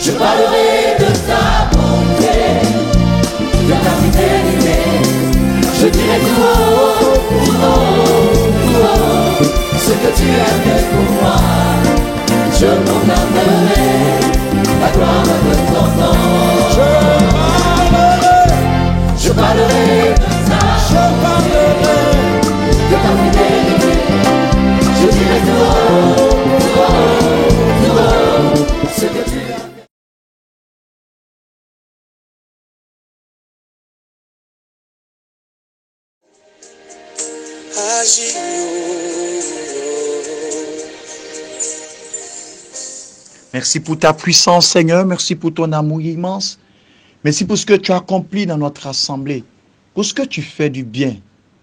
Je parlerai de ta bonté, de ta fidélité. Je dirai tout haut, tout haut, tout haut, ce que tu as fait pour moi. Je proclamerai la gloire de ton nom. Je parlerai de ta bonté, de ta fidélité. Je dirai tout haut, tout haut, tout haut, ce que tu as fait. Merci pour ta puissance, Seigneur. Merci pour ton amour immense. Merci pour ce que tu as accompli dans notre assemblée. Pour ce que tu fais du bien,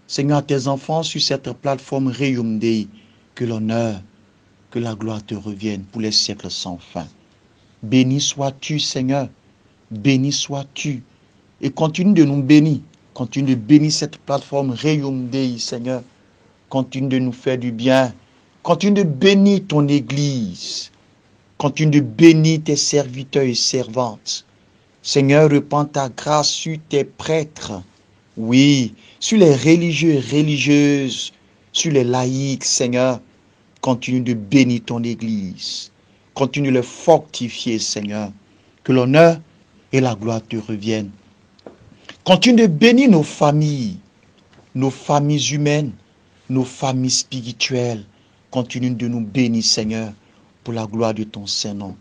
Seigneur, à tes enfants sur cette plateforme Reum Dei. Que l'honneur, que la gloire te revienne pour les siècles sans fin. Béni sois-tu, Seigneur. Béni sois-tu. Et continue de nous bénir. Continue de bénir cette plateforme Reum Dei, Seigneur. Continue de nous faire du bien. Continue de bénir ton Église. Continue de bénir tes serviteurs et servantes. Seigneur, répands ta grâce sur tes prêtres. Oui, sur les religieux et religieuses, sur les laïcs, Seigneur. Continue de bénir ton Église. Continue de le fortifier, Seigneur. Que l'honneur et la gloire te reviennent. Continue de bénir nos familles humaines, nos familles spirituelles. Continue de nous bénir, Seigneur, pour la gloire de ton Saint-Nom.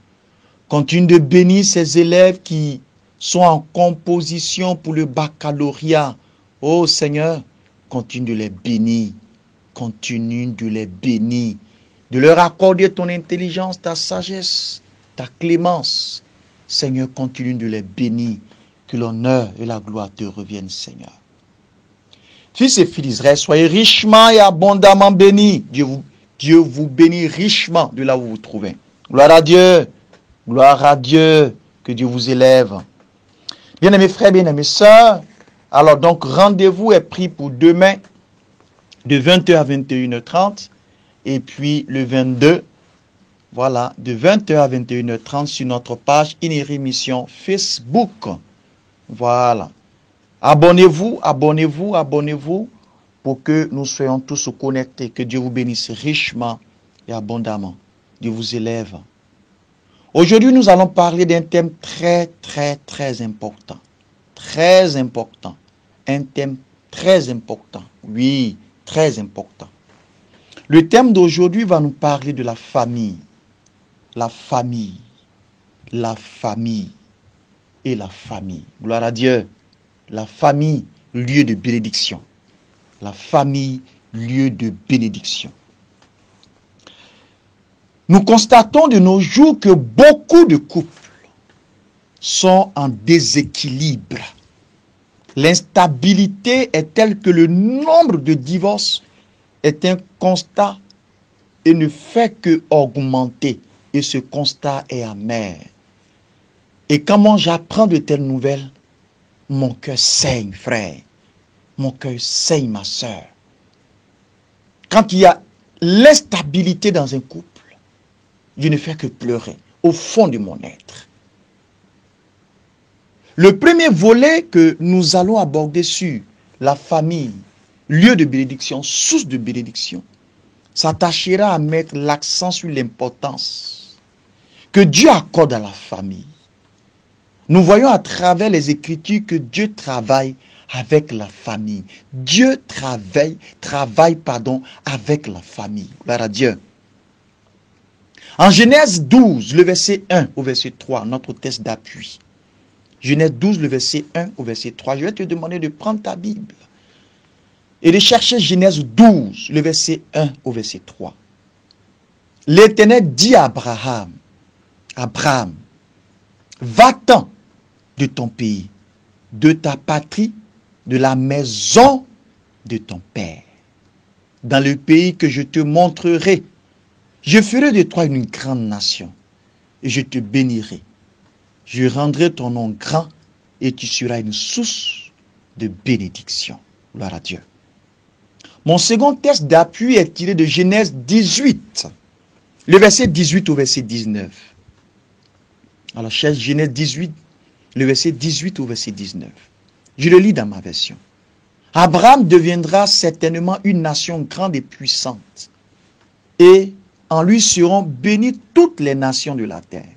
Continue de bénir ces élèves qui sont en composition pour le baccalauréat. Oh Seigneur, continue de les bénir. Continue de les bénir. De leur accorder ton intelligence, ta sagesse, ta clémence. Seigneur, continue de les bénir. Que l'honneur et la gloire te reviennent, Seigneur. Fils et filles d'Israël, soyez richement et abondamment bénis. Dieu vous bénit richement de là où vous vous trouvez. Gloire à Dieu. Gloire à Dieu. Que Dieu vous élève. Bien-aimés frères, bien-aimés sœurs, alors donc rendez-vous est pris pour demain de 20h à 21h30 et puis le 22, voilà, de 20h à 21h30 sur notre page Inérie Mission Facebook. Voilà. Abonnez-vous, abonnez-vous, abonnez-vous pour que nous soyons tous connectés. Que Dieu vous bénisse richement et abondamment. Dieu vous élève. Aujourd'hui, nous allons parler d'un thème très, très, très important. Très important. Un thème très important. Oui, très important. Le thème d'aujourd'hui va nous parler de la famille. La famille. La famille. Et la famille. Gloire à Dieu. La famille, lieu de bénédiction. La famille, lieu de bénédiction. Nous constatons de nos jours que beaucoup de couples sont en déséquilibre. L'instabilité est telle que le nombre de divorces est un constat et ne fait que augmenter. Et ce constat est amer. Et comment j'apprends de telles nouvelles, mon cœur saigne, frère. Mon cœur saigne, ma soeur. Quand il y a l'instabilité dans un couple, je ne fais que pleurer au fond de mon être. Le premier volet que nous allons aborder sur la famille, lieu de bénédiction, source de bénédiction, s'attachera à mettre l'accent sur l'importance que Dieu accorde à la famille. Nous voyons à travers les Écritures que Dieu travaille avec la famille. Dieu travaille avec la famille. Gloire à Dieu. En Genèse 12, le verset 1 au verset 3, notre texte d'appui. Genèse 12, le verset 1 au verset 3. Je vais te demander de prendre ta Bible et de chercher Genèse 12, le verset 1 au verset 3. L'Éternel dit à Abraham, va-t'en de ton pays, de ta patrie, de la maison de ton père, dans le pays que je te montrerai. Je ferai de toi une grande nation et je te bénirai. Je rendrai ton nom grand et tu seras une source de bénédiction. Gloire à Dieu. Mon second texte d'appui est tiré de Genèse 18, le verset 18 au verset 19. Alors, Genèse 18, le verset 18 au verset 19. Je le lis dans ma version. Abraham deviendra certainement une nation grande et puissante, et en lui seront bénies toutes les nations de la terre.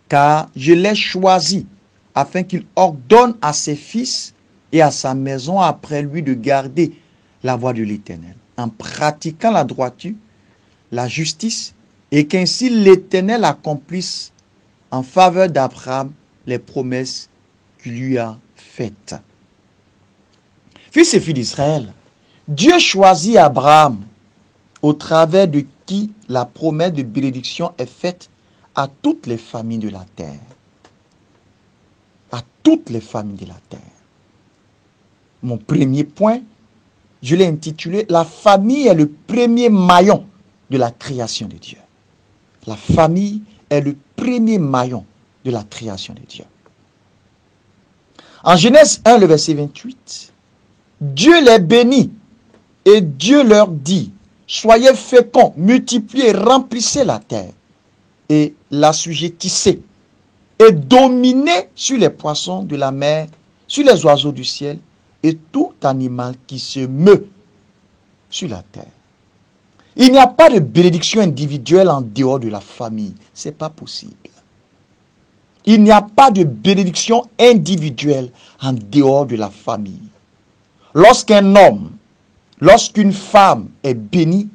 Car je l'ai choisi afin qu'il ordonne à ses fils et à sa maison après lui de garder la voie de l'Éternel, en pratiquant la droiture, la justice, et qu'ainsi l'Éternel accomplisse en faveur d'Abraham les promesses qu'il lui a faites. Fils et filles d'Israël, Dieu choisit Abraham au travers de qui la promesse de bénédiction est faite à toutes les familles de la terre. À toutes les familles de la terre. Mon premier point, je l'ai intitulé « La famille est le premier maillon de la création de Dieu ». La famille est le premier maillon de la création de Dieu. En Genèse 1, le verset 28, Dieu les bénit et Dieu leur dit, soyez féconds, multipliez, remplissez la terre et l'assujettissez et dominez sur les poissons de la mer, sur les oiseaux du ciel et tout animal qui se meut sur la terre. Il n'y a pas de bénédiction individuelle en dehors de la famille. Ce n'est pas possible. Il n'y a pas de bénédiction individuelle en dehors de la famille. Lorsqu'un homme, lorsqu'une femme est bénie,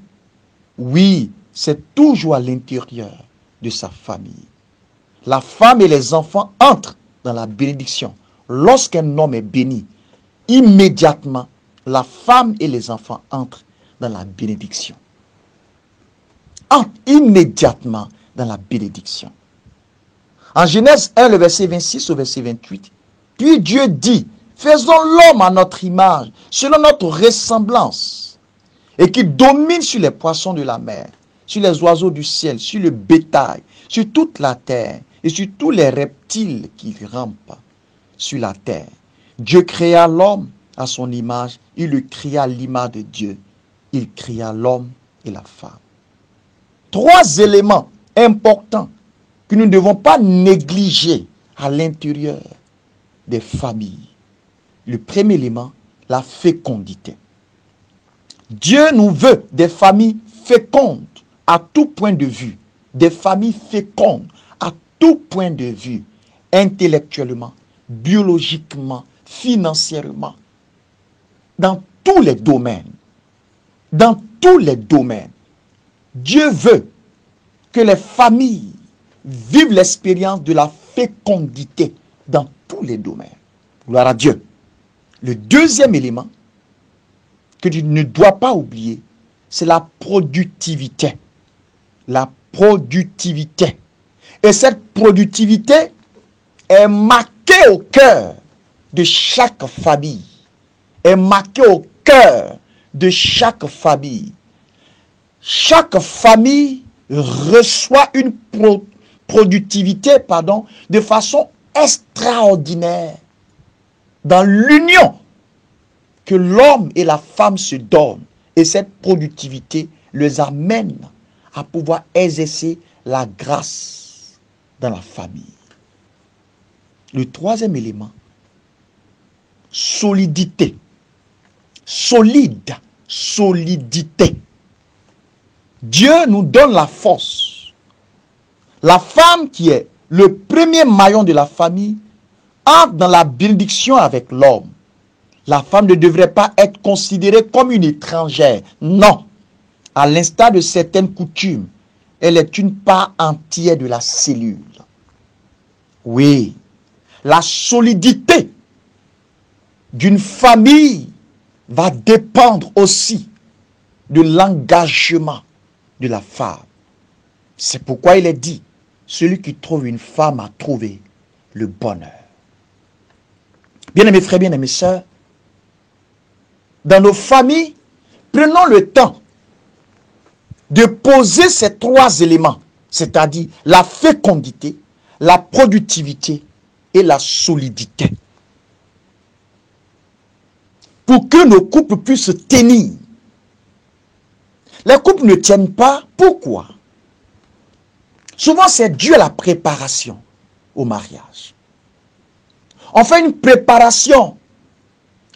oui, c'est toujours à l'intérieur de sa famille. La femme et les enfants entrent dans la bénédiction. Lorsqu'un homme est béni, immédiatement, la femme et les enfants entrent dans la bénédiction. Entrent immédiatement dans la bénédiction. En Genèse 1, le verset 26 au verset 28, puis Dieu dit, faisons l'homme à notre image, selon notre ressemblance, et qu'il domine sur les poissons de la mer, sur les oiseaux du ciel, sur le bétail, sur toute la terre, et sur tous les reptiles qui rampent sur la terre. Dieu créa l'homme à son image, il le créa à l'image de Dieu. Il créa l'homme et la femme. Trois éléments importants que nous ne devons pas négliger à l'intérieur des familles. Le premier élément, la fécondité. Dieu nous veut des familles fécondes à tout point de vue. Des familles fécondes à tout point de vue. Intellectuellement, biologiquement, financièrement. Dans tous les domaines. Dans tous les domaines. Dieu veut que les familles vivent l'expérience de la fécondité dans tous les domaines. Gloire à Dieu. Le deuxième élément que tu ne dois pas oublier, c'est la productivité. La productivité. Et cette productivité est marquée au cœur de chaque famille. Est marquée au cœur de chaque famille. Chaque famille reçoit une productivité, de façon extraordinaire dans l'union que l'homme et la femme se donnent. Et cette productivité les amène à pouvoir exercer la grâce dans la famille. Le troisième élément, solidité. Solide, solidité. Dieu nous donne la force. La femme qui est le premier maillon de la famille entre dans la bénédiction avec l'homme. La femme ne devrait pas être considérée comme une étrangère. Non. À l'instar de certaines coutumes, elle est une part entière de la cellule. Oui. La solidité d'une famille va dépendre aussi de l'engagement de la femme. C'est pourquoi il est dit, celui qui trouve une femme a trouvé le bonheur. Bien-aimés frères, bien-aimés sœurs, dans nos familles, prenons le temps de poser ces trois éléments, c'est-à-dire la fécondité, la productivité et la solidité. Pour que nos couples puissent tenir. Les couples ne tiennent pas. Pourquoi? Souvent, c'est dû à la préparation. au mariage. On fait une préparation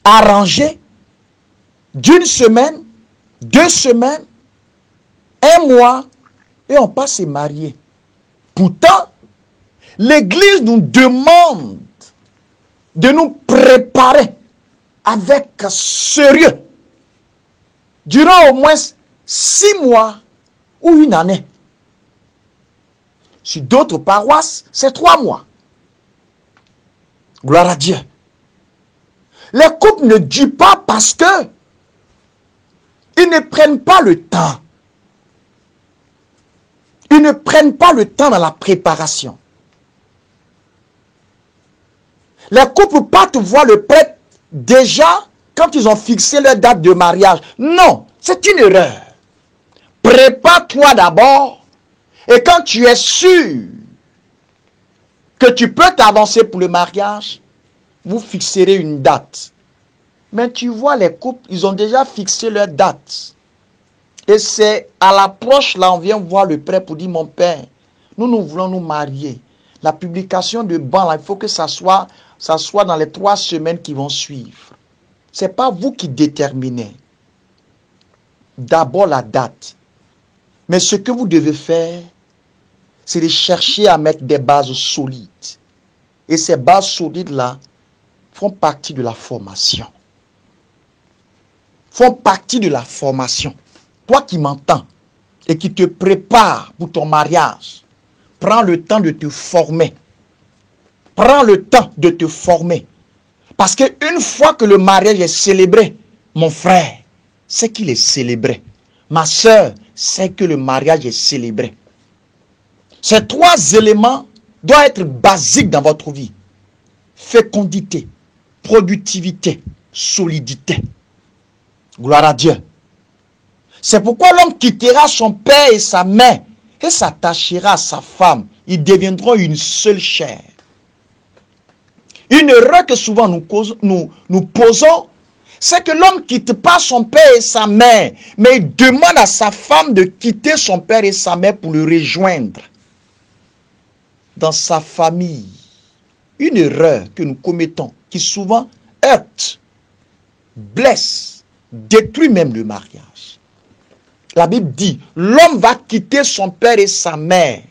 arrangée d'une semaine, 2 semaines, 1 mois, et on passe se marier. Pourtant, l'Église nous demande de nous préparer avec sérieux durant au moins 6 mois ou 1 année. Sur d'autres paroisses, c'est 3 mois. Gloire à Dieu. Les couples ne durent pas parce que ils ne prennent pas le temps. Ils ne prennent pas le temps dans la préparation. Les couples partent voir le prêtre déjà quand ils ont fixé leur date de mariage. Non, c'est une erreur. Prépare-toi d'abord et quand tu es sûr que tu peux t'avancer pour le mariage, vous fixerez une date. Mais tu vois, les couples, ils ont déjà fixé leur date. Et c'est à l'approche, là, on vient voir le prêtre pour dire, mon père, nous voulons nous marier. La publication de ban, là, il faut que ça soit dans les 3 semaines qui vont suivre. Ce n'est pas vous qui déterminez. D'abord la date. Mais ce que vous devez faire, c'est de chercher à mettre des bases solides. Et ces bases solides-là font partie de la formation. Font partie de la formation. Toi qui m'entends et qui te prépares pour ton mariage, prends le temps de te former. Prends le temps de te former. Parce qu'une fois que le mariage est célébré, mon frère, c'est qu'il est célébré. Ma soeur, c'est que le mariage est célébré. Ces 3 éléments doivent être basiques dans votre vie. Fécondité, productivité, solidité. Gloire à Dieu. C'est pourquoi l'homme quittera son père et sa mère et s'attachera à sa femme. Ils deviendront une seule chair. Une erreur que souvent nous posons, c'est que l'homme ne quitte pas son père et sa mère, mais il demande à sa femme de quitter son père et sa mère pour le rejoindre dans sa famille. Une erreur que nous commettons, qui souvent heurte, blesse, détruit même le mariage. La Bible dit, l'homme va quitter son père et sa mère.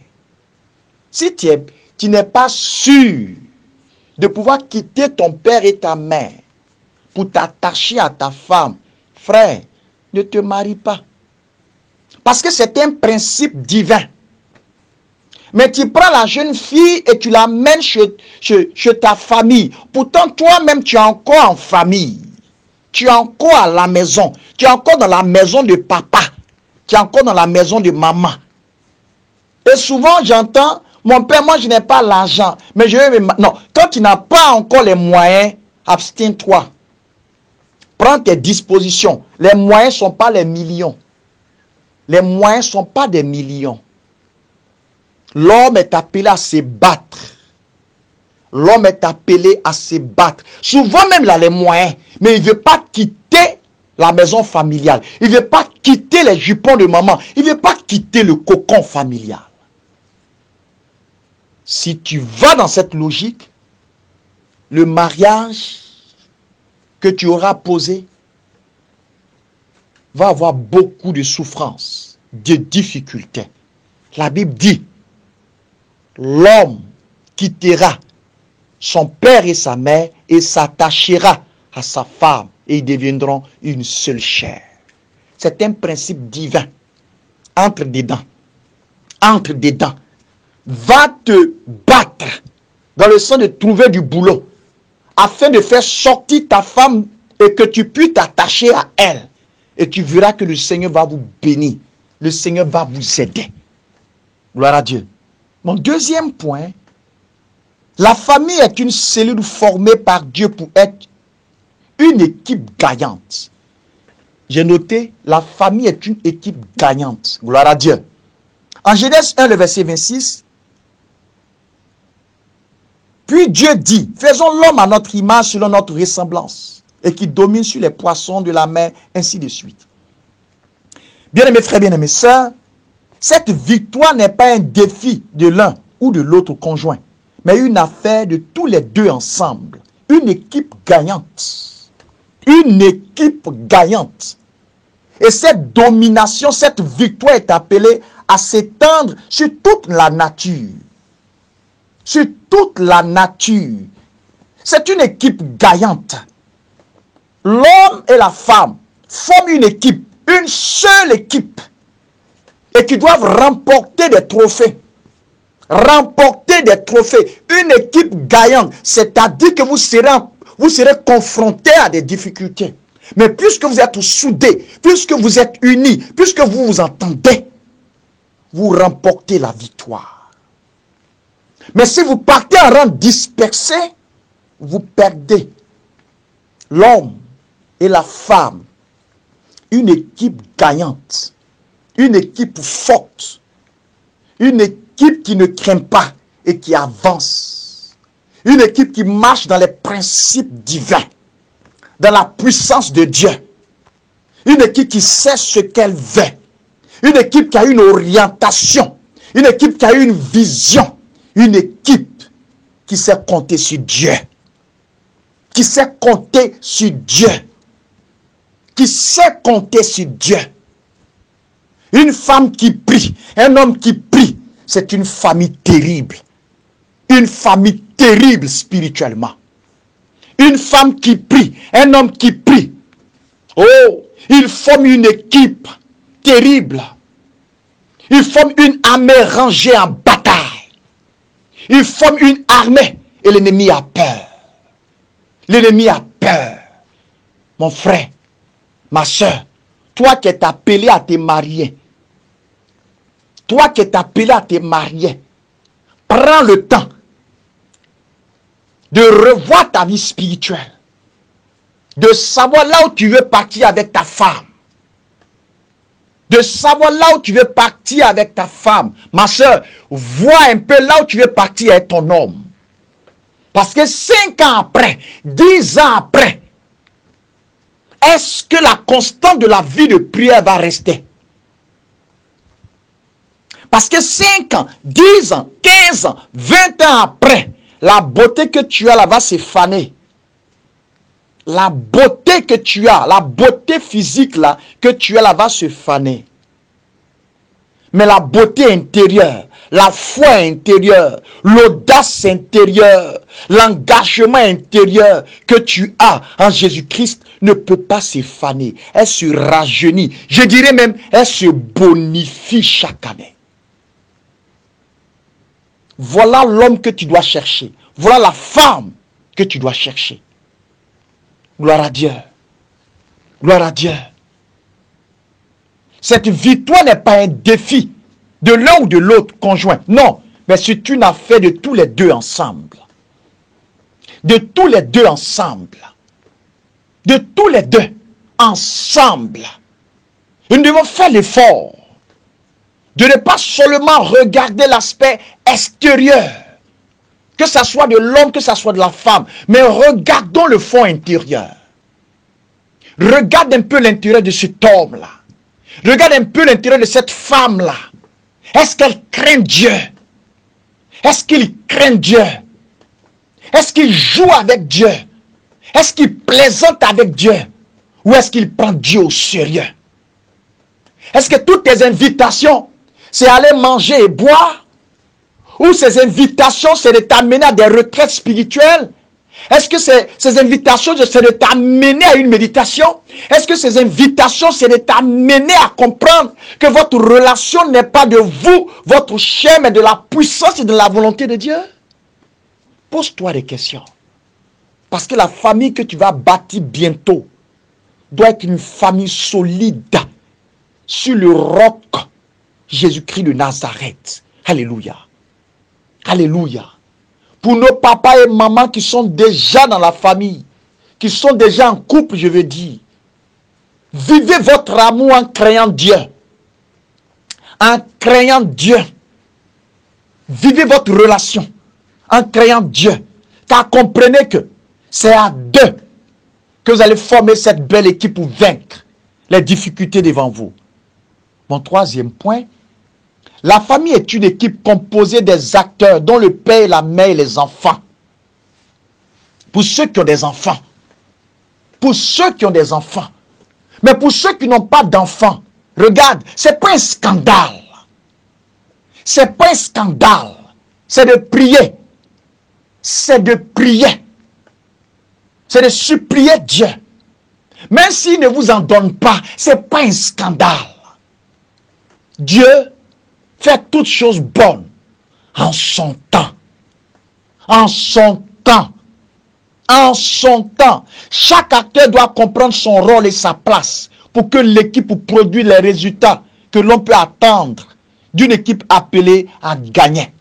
Si tu n'es pas sûr de pouvoir quitter ton père et ta mère pour t'attacher à ta femme, frère, ne te marie pas. Parce que c'est un principe divin. Mais tu prends la jeune fille et tu l'amènes chez ta famille. Pourtant, toi-même, tu es encore en famille. Tu es encore à la maison. Tu es encore dans la maison de papa. Tu es encore dans la maison de maman. Et souvent, j'entends, mon père, moi, je n'ai pas l'argent. Mais je vais me... Non, quand tu n'as pas encore les moyens, abstiens-toi. Prends tes dispositions. Les moyens ne sont pas les millions. Les moyens ne sont pas des millions. L'homme est appelé à se battre. L'homme est appelé à se battre. Souvent même, il a les moyens, mais il ne veut pas quitter la maison familiale. Il ne veut pas quitter les jupons de maman. Il ne veut pas quitter le cocon familial. Si tu vas dans cette logique, le mariage que tu auras posé va avoir beaucoup de souffrances, de difficultés. La Bible dit, l'homme quittera son père et sa mère et s'attachera à sa femme et ils deviendront une seule chair. C'est un principe divin. Entre dedans. Entre dedans. Va te battre dans le sens de trouver du boulot afin de faire sortir ta femme et que tu puisses t'attacher à elle. Et tu verras que le Seigneur va vous bénir. Le Seigneur va vous aider. Gloire à Dieu. Mon deuxième point, la famille est une cellule formée par Dieu pour être une équipe gagnante. J'ai noté, la famille est une équipe gagnante. Gloire à Dieu. En Genèse 1, le verset 26, puis Dieu dit, faisons l'homme à notre image selon notre ressemblance et qui domine sur les poissons de la mer, ainsi de suite. Bien-aimés frères, bien-aimés sœurs, cette victoire n'est pas un défi de l'un ou de l'autre conjoint, mais une affaire de tous les deux ensemble. Une équipe gagnante. Une équipe gagnante. Et cette domination, cette victoire est appelée à s'étendre sur toute la nature. Sur toute la nature. C'est une équipe gagnante. L'homme et la femme forment une équipe, une seule équipe, et qui doivent remporter des trophées. Remporter des trophées. Une équipe gagnante, c'est-à-dire que vous serez confrontés à des difficultés. Mais puisque vous êtes soudés, puisque vous êtes unis, puisque vous vous entendez, vous remportez la victoire. Mais si vous partez en rang dispersé, vous perdez. L'homme et la femme, une équipe gagnante, une équipe forte, une équipe qui ne craint pas et qui avance, une équipe qui marche dans les principes divins, dans la puissance de Dieu, une équipe qui sait ce qu'elle veut, une équipe qui a une orientation, une équipe qui a une vision, une équipe qui sait compter sur Dieu, qui sait compter sur Dieu, qui sait compter sur Dieu. Une femme qui prie, un homme qui prie, c'est une famille terrible. Une famille terrible spirituellement. Une femme qui prie, un homme qui prie. Oh, ils forment une équipe terrible. Ils forment une armée rangée en bataille. Ils forment une armée et l'ennemi a peur. L'ennemi a peur. Mon frère, ma soeur, toi qui es appelé à te marier, toi qui es appelé à te marier, prends le temps de revoir ta vie spirituelle, de savoir là où tu veux partir avec ta femme, de savoir là où tu veux partir avec ta femme. Ma soeur, vois un peu là où tu veux partir avec ton homme. Parce que 5 ans après, 10 ans après, est-ce que la constante de la vie de prière va rester? Parce que 5 ans, 10 ans, 15 ans, 20 ans après, la beauté que tu as là va se faner. La beauté que tu as, la beauté physique là, que tu as là va se faner. Mais la beauté intérieure, la foi intérieure, l'audace intérieure, l'engagement intérieur que tu as en Jésus-Christ ne peut pas se faner. Elle se rajeunit. Je dirais même, elle se bonifie chaque année. Voilà l'homme que tu dois chercher. Voilà la femme que tu dois chercher. Gloire à Dieu. Gloire à Dieu. Cette victoire n'est pas un défi de l'un ou de l'autre conjoint. Non, mais c'est une affaire de tous les deux ensemble. De tous les deux ensemble. De tous les deux ensemble. Nous devons faire l'effort de ne pas seulement regarder l'aspect extérieur, que ce soit de l'homme, que ce soit de la femme, mais regardons le fond intérieur. Regarde un peu l'intérieur de cet homme-là. Regarde un peu l'intérieur de cette femme-là. Est-ce qu'elle craint Dieu? Est-ce qu'il craint Dieu? Est-ce qu'il joue avec Dieu? Est-ce qu'il plaisante avec Dieu? Ou est-ce qu'il prend Dieu au sérieux? Est-ce que toutes tes invitations, c'est aller manger et boire? Ou ces invitations, c'est de t'amener à des retraites spirituelles? Est-ce que ces invitations, c'est de t'amener à une méditation? Est-ce que ces invitations, c'est de t'amener à comprendre que votre relation n'est pas de vous, votre chair, mais de la puissance et de la volonté de Dieu? Pose-toi des questions. Parce que la famille que tu vas bâtir bientôt doit être une famille solide sur le roc Jésus-Christ de Nazareth. Alléluia. Alléluia. Pour nos papas et mamans qui sont déjà dans la famille, qui sont déjà en couple, je veux dire, vivez votre amour en craignant Dieu. En craignant Dieu. Vivez votre relation en craignant Dieu. Car comprenez que c'est à deux que vous allez former cette belle équipe pour vaincre les difficultés devant vous. Mon troisième point, La famille est une équipe composée des acteurs dont le père, la mère et les enfants. Pour ceux qui ont des enfants. Pour ceux qui ont des enfants. Mais pour ceux qui n'ont pas d'enfants, regarde, c'est pas un scandale. C'est pas un scandale. C'est de prier. C'est de prier. C'est de supplier Dieu. Même s'il ne vous en donne pas, c'est pas un scandale. Dieu fait toutes choses bonnes en son temps. En son temps. En son temps. Chaque acteur doit comprendre son rôle et sa place pour que l'équipe produise les résultats que l'on peut attendre d'une équipe appelée à gagner.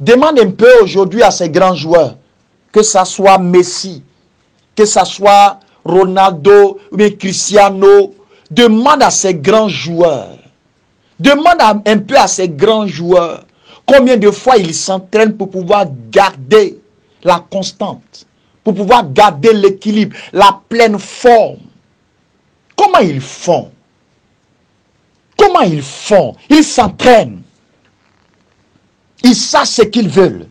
Demande un peu aujourd'hui à ces grands joueurs, que ce soit Messi, que ce soit Ronaldo ou bien Cristiano, demande à ces grands joueurs, demande un peu à ces grands joueurs combien de fois ils s'entraînent pour pouvoir garder la constante, pour pouvoir garder l'équilibre, la pleine forme. Comment ils font? Comment ils font? Ils s'entraînent. Ils savent ce qu'ils veulent.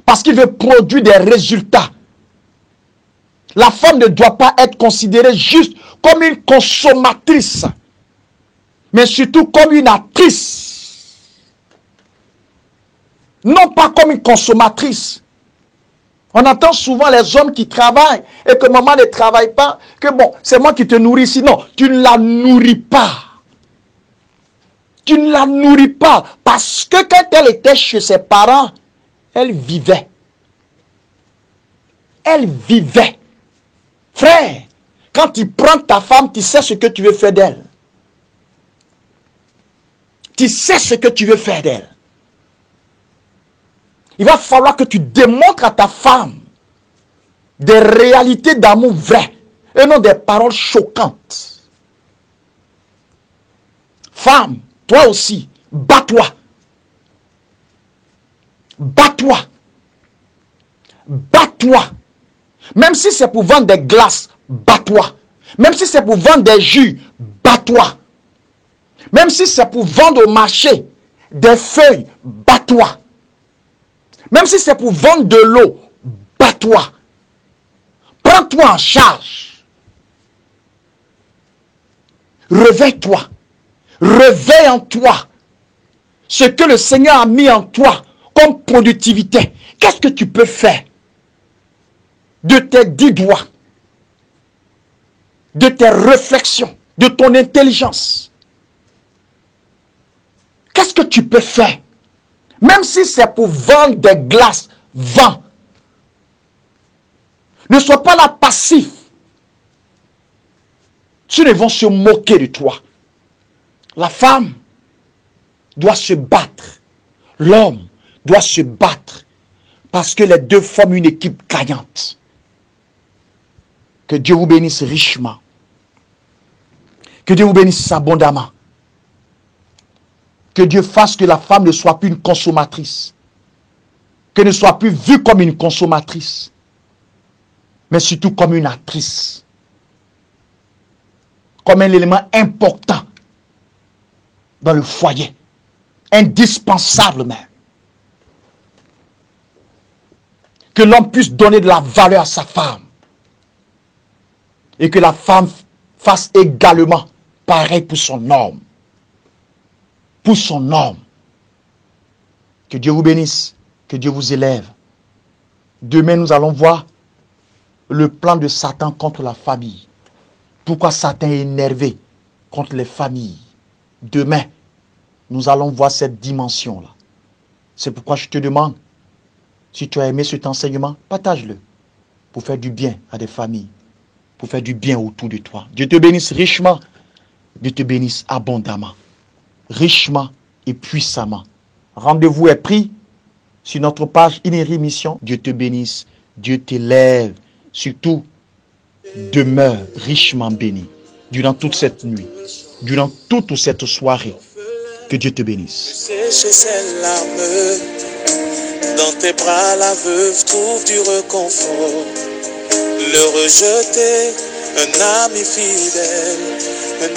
Parce qu'ils veulent produire des résultats. La femme ne doit pas être considérée juste comme une consommatrice, mais surtout comme une actrice. Non pas comme une consommatrice. On entend souvent les hommes qui travaillent et que maman ne travaille pas, que bon, c'est moi qui te nourris. Sinon, tu ne la nourris pas. Tu ne la nourris pas. Parce que quand elle était chez ses parents, elle vivait. Elle vivait. Frère, quand tu prends ta femme, tu sais ce que tu veux faire d'elle. Tu sais ce que tu veux faire d'elle. Il va falloir que tu démontres à ta femme des réalités d'amour vraies et non des paroles choquantes. Femme, toi aussi, bats-toi. Bats-toi. Bats-toi. Même si c'est pour vendre des glaces, bats-toi. Même si c'est pour vendre des jus, bats-toi. Même si c'est pour vendre au marché des feuilles, bats-toi. Même si c'est pour vendre de l'eau, bats-toi. Prends-toi en charge. Réveille-toi. Réveille en toi ce que le Seigneur a mis en toi comme productivité. Qu'est-ce que tu peux faire de tes 10 doigts, de tes réflexions, de ton intelligence? Qu'est-ce que tu peux faire? Même si c'est pour vendre des glaces, vends. Ne sois pas là passif. Ceux vont se moquer de toi. La femme doit se battre. L'homme doit se battre. Parce que les deux forment une équipe gagnante. Que Dieu vous bénisse richement. Que Dieu vous bénisse abondamment. Que Dieu fasse que la femme ne soit plus une consommatrice. Qu'elle ne soit plus vue comme une consommatrice. Mais surtout comme une actrice. Comme un élément important dans le foyer. Indispensable même. Que l'homme puisse donner de la valeur à sa femme. Et que la femme fasse également pareil pour son homme. Pour son homme. Que Dieu vous bénisse. Que Dieu vous élève. Demain, nous allons voir le plan de Satan contre la famille. Pourquoi Satan est énervé contre les familles. Demain, nous allons voir cette dimension-là. C'est pourquoi je te demande, si tu as aimé cet enseignement, partage-le pour faire du bien à des familles, pour faire du bien autour de toi. Dieu te bénisse richement, Dieu te bénisse abondamment, richement et puissamment. Rendez-vous est pris sur notre page Inéri Mission. Dieu te bénisse, Dieu t'élève, surtout demeure richement béni durant toute cette nuit, durant toute cette soirée. Que Dieu te bénisse. Sécher ses larmes, dans tes bras la veuve trouve du réconfort. Le rejeter, un ami fidèle.